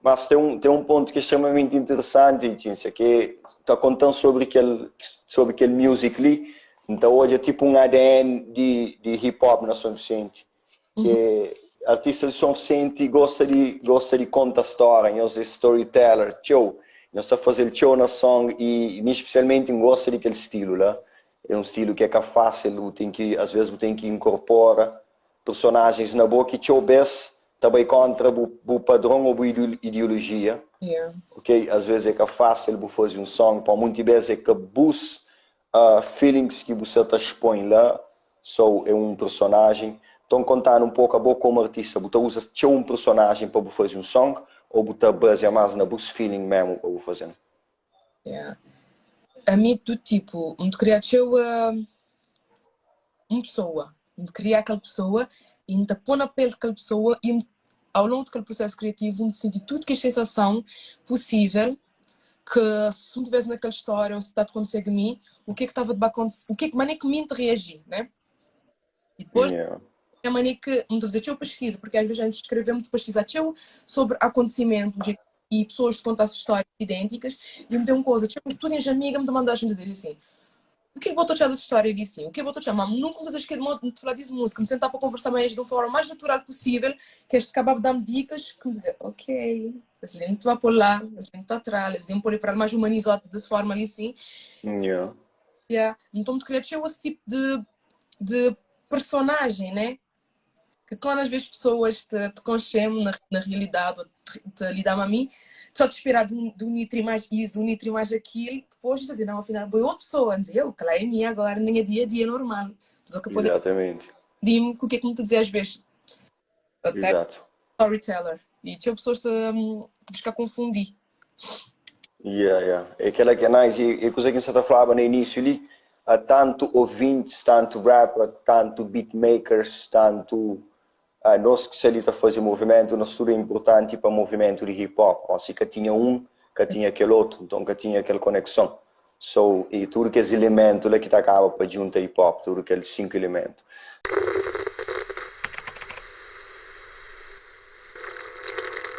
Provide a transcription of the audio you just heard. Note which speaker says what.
Speaker 1: Mas tem um ponto que é extremamente interessante, Cinzia, que está contando sobre aquele music ali. Então hoje é tipo um ADN de hip hop na São Vicente. Que artistas de São Vicente gosta de contar história, eles é storyteller, show. Eles estão fazendo show na song e especialmente gosta daquele estilo lá. É um estilo que é fácil, às vezes tem que incorporar personagens na boca e show best também contra o padrão ou a ideologia.
Speaker 2: Yeah.
Speaker 1: Ok? Às vezes é fácil fazer um som, para muitas vezes é que bus feelings que você está expõe lá, só é um personagem. Então contando um pouco a boa como artista, você usa um personagem para fazer um som ou você baseia mais na bus feeling mesmo para fazer?
Speaker 2: Yeah. A mim do tipo, me criar uma pessoa, me criar aquela pessoa e me pôr na pele daquela pessoa e ao longo daquele processo criativo me sentir tudo que é sensação possível que se não tivesse naquela história ou se está a acontecer a mim, o que é que estava de acontecer, o que é que maneira que me reagir, né? E depois é a maneira que me dizer, eu pesquisa, porque às vezes a gente escreveu muito pesquisar sobre acontecimentos e pessoas que contam histórias idênticas e me deu uma coisa, tu és amiga, me mandaste me dizer assim, o que é que botou dessa história? Eu disse, o que é que botou chamar? Nunca me dizes que de falar de música, me sentar para conversar mais de uma forma mais natural possível, que este acabava de dar-me dicas, que me dizer, ok, a gente vai por lá, a gente está atrás, a gente pode ir para mais humanizado dessa forma ali sim. Yeah. Então me queria esse tipo de personagem, né? Que quando às vezes pessoas te conhecem na realidade, te lidam a mim, só te esperar de um nitri mais isso, um nitri mais aquilo, depois dizer, não, afinal, foi outra pessoa, dizer, eu, que lá é minha agora, nem é dia a dia normal. Só que pode
Speaker 1: Exatamente.
Speaker 2: dizer-me o que é que me te dizer às vezes. Até
Speaker 1: Exato.
Speaker 2: storyteller. E tinha pessoas que ficar confundir.
Speaker 1: É aquela que é nice, e coisa que você está falando no início ali, há tanto ouvintes, tanto rapper, tanto beatmakers, tanto nós que se ali está fazer movimento, nós tudo é importante para o movimento de hip hop. Assim que tinha que tinha aquele outro, então que tinha aquela conexão. E tudo aqueles elementos que acaba para juntar hip hop, tudo aqueles 5 elementos.